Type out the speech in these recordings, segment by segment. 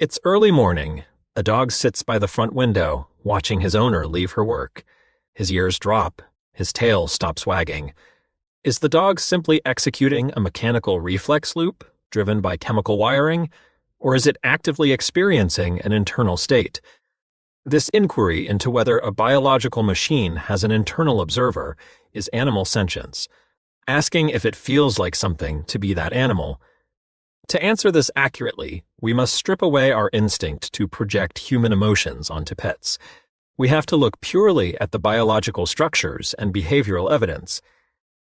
It's early morning. A dog sits by the front window, watching his owner leave her work. His ears drop. His tail stops wagging. Is the dog simply executing a mechanical reflex loop, driven by chemical wiring, or is it actively experiencing an internal state? This inquiry into whether a biological machine has an internal observer is animal sentience, asking if it feels like something to be that animal. To answer this accurately, we must strip away our instinct to project human emotions onto pets. We have to look purely at the biological structures and behavioral evidence.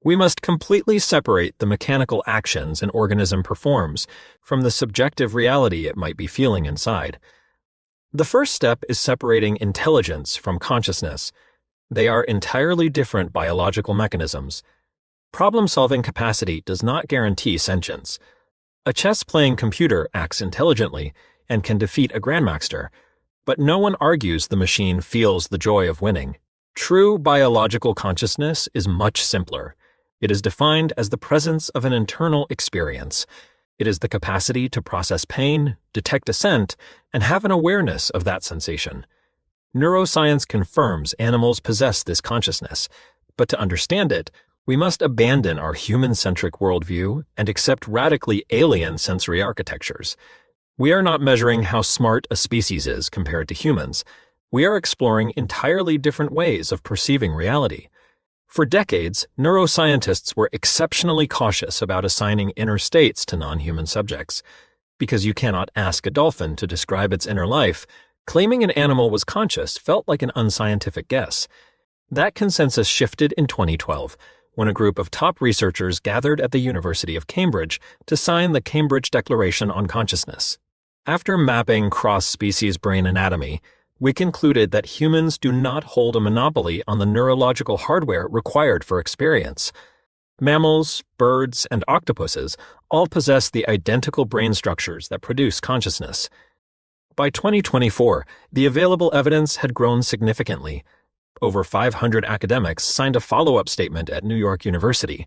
We must completely separate the mechanical actions an organism performs from the subjective reality it might be feeling inside. The first step is separating intelligence from consciousness. They are entirely different biological mechanisms. Problem-solving capacity does not guarantee sentience. A chess-playing computer acts intelligently and can defeat a grandmaster, but no one argues the machine feels the joy of winning. True biological consciousness is much simpler. It is defined as the presence of an internal experience. It is the capacity to process pain, detect a scent, and have an awareness of that sensation. Neuroscience confirms animals possess this consciousness, but to understand it, we must abandon our human-centric worldview and accept radically alien sensory architectures. We are not measuring how smart a species is compared to humans. We are exploring entirely different ways of perceiving reality. For decades, neuroscientists were exceptionally cautious about assigning inner states to non-human subjects. Because you cannot ask a dolphin to describe its inner life, claiming an animal was conscious felt like an unscientific guess. That consensus shifted in 2012, when a group of top researchers gathered at the University of Cambridge to sign the Cambridge Declaration on Consciousness. After mapping cross-species brain anatomy, we concluded that humans do not hold a monopoly on the neurological hardware required for experience. Mammals, birds, and octopuses all possess the identical brain structures that produce consciousness. By 2024, the available evidence had grown significantly. Over 500 academics signed a follow-up statement at New York University.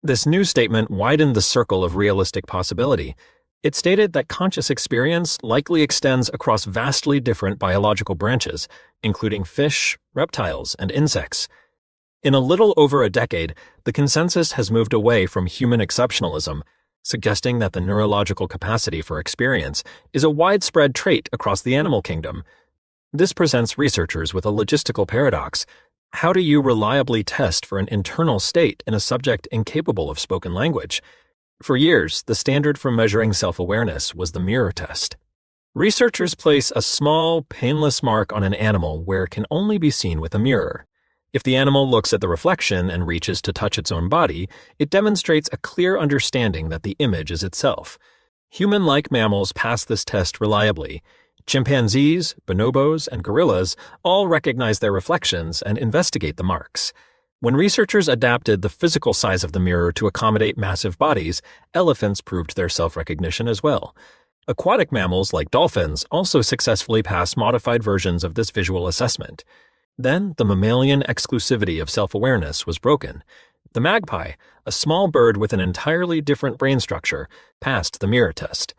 This new statement widened the circle of realistic possibility. It stated that conscious experience likely extends across vastly different biological branches, including fish, reptiles, and insects. In a little over a decade, the consensus has moved away from human exceptionalism, suggesting that the neurological capacity for experience is a widespread trait across the animal kingdom. This presents researchers with a logistical paradox. How do you reliably test for an internal state in a subject incapable of spoken language? For years, the standard for measuring self-awareness was the mirror test. Researchers place a small, painless mark on an animal where it can only be seen with a mirror. If the animal looks at the reflection and reaches to touch its own body, it demonstrates a clear understanding that the image is itself. Human-like mammals pass this test reliably. Chimpanzees, bonobos, and gorillas all recognize their reflections and investigate the marks. When researchers adapted the physical size of the mirror to accommodate massive bodies, elephants proved their self-recognition as well. Aquatic mammals like dolphins also successfully pass modified versions of this visual assessment. Then, the mammalian exclusivity of self-awareness was broken. The magpie, a small bird with an entirely different brain structure, passed the mirror test.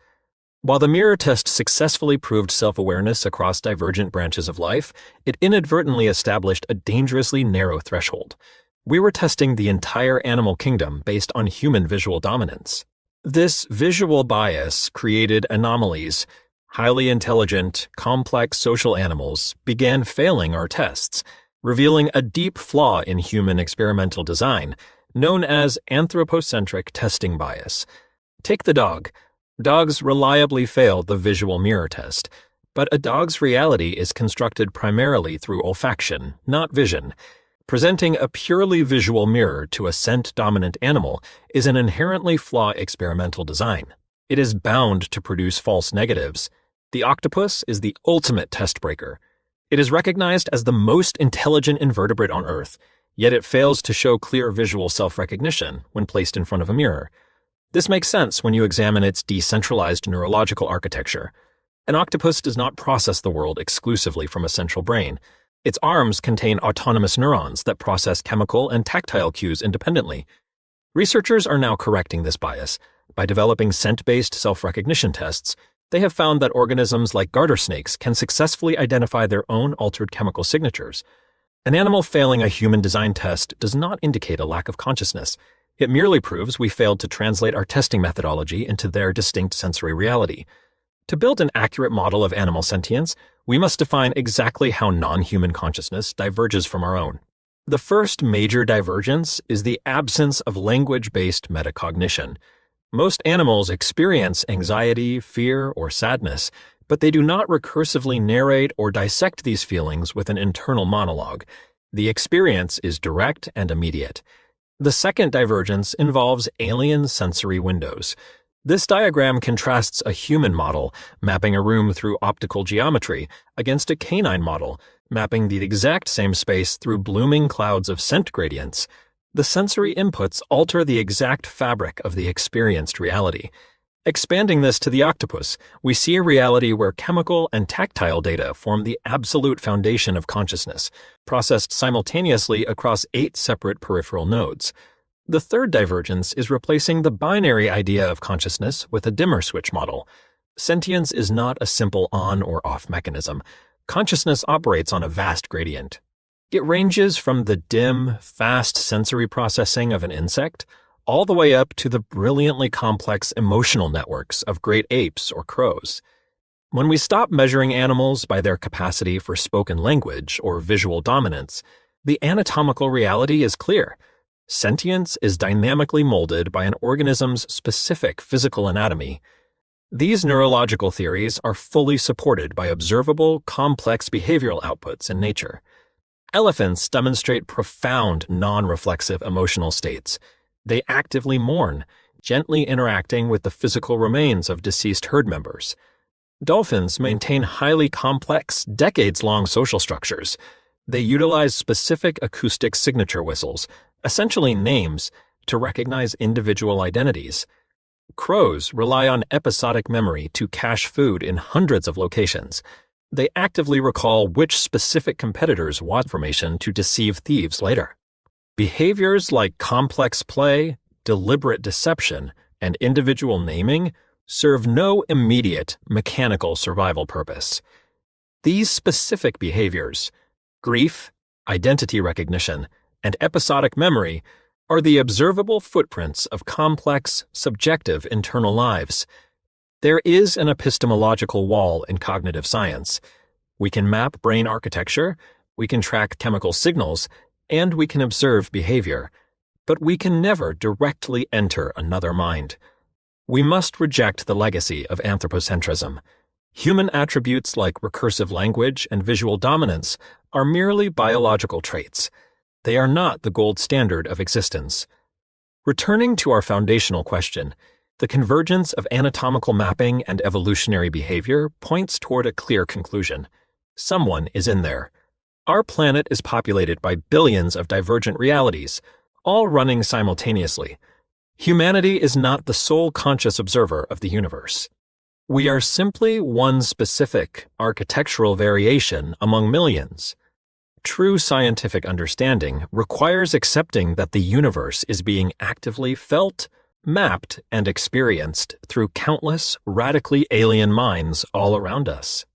While the mirror test successfully proved self-awareness across divergent branches of life, it inadvertently established a dangerously narrow threshold. We were testing the entire animal kingdom based on human visual dominance. This visual bias created anomalies. Highly intelligent, complex social animals began failing our tests, revealing a deep flaw in human experimental design, known as anthropocentric testing bias. Take the dog. Dogs reliably fail the visual mirror test, but a dog's reality is constructed primarily through olfaction, not vision. Presenting a purely visual mirror to a scent-dominant animal is an inherently flawed experimental design. It is bound to produce false negatives. The octopus is the ultimate test breaker. It is recognized as the most intelligent invertebrate on Earth, yet it fails to show clear visual self-recognition when placed in front of a mirror. This makes sense when you examine its decentralized neurological architecture. An octopus does not process the world exclusively from a central brain. Its arms contain autonomous neurons that process chemical and tactile cues independently. Researchers are now correcting this bias by developing scent-based self-recognition tests, They have found that organisms like garter snakes can successfully identify their own altered chemical signatures. An animal failing a human design test does not indicate a lack of consciousness. It merely proves we failed to translate our testing methodology into their distinct sensory reality. To build an accurate model of animal sentience, we must define exactly how non-human consciousness diverges from our own. The first major divergence is the absence of language-based metacognition. Most animals experience anxiety, fear, or sadness, but they do not recursively narrate or dissect these feelings with an internal monologue. The experience is direct and immediate. The second divergence involves alien sensory windows. This diagram contrasts a human model, mapping a room through optical geometry, against a canine model, mapping the exact same space through blooming clouds of scent gradients. The sensory inputs alter the exact fabric of the experienced reality. Expanding this to the octopus, we see a reality where chemical and tactile data form the absolute foundation of consciousness, processed simultaneously across 8 separate peripheral nodes. The third divergence is replacing the binary idea of consciousness with a dimmer switch model. Sentience is not a simple on or off mechanism. Consciousness operates on a vast gradient. It ranges from the dim, fast sensory processing of an insect all the way up to the brilliantly complex emotional networks of great apes or crows. When we stop measuring animals by their capacity for spoken language or visual dominance, the anatomical reality is clear. Sentience is dynamically molded by an organism's specific physical anatomy. These neurological theories are fully supported by observable, complex behavioral outputs in nature. Elephants demonstrate profound non-reflexive emotional states. They actively mourn, gently interacting with the physical remains of deceased herd members. Dolphins maintain highly complex, decades-long social structures. They utilize specific acoustic signature whistles, essentially names, to recognize individual identities. Crows rely on episodic memory to cache food in hundreds of locations. They actively recall which specific competitors want information to deceive thieves later. Behaviors like complex play, deliberate deception, and individual naming serve no immediate mechanical survival purpose. These specific behaviors, grief, identity recognition, and episodic memory, are the observable footprints of complex, subjective internal lives. There is an epistemological wall in cognitive science. We can map brain architecture, we can track chemical signals, and we can observe behavior, but we can never directly enter another mind. We must reject the legacy of anthropocentrism. Human attributes like recursive language and visual dominance are merely biological traits. They are not the gold standard of existence. Returning to our foundational question, the convergence of anatomical mapping and evolutionary behavior points toward a clear conclusion. Someone is in there. Our planet is populated by billions of divergent realities, all running simultaneously. Humanity is not the sole conscious observer of the universe. We are simply one specific architectural variation among millions. True scientific understanding requires accepting that the universe is being actively felt, mapped, and experienced through countless radically alien minds all around us.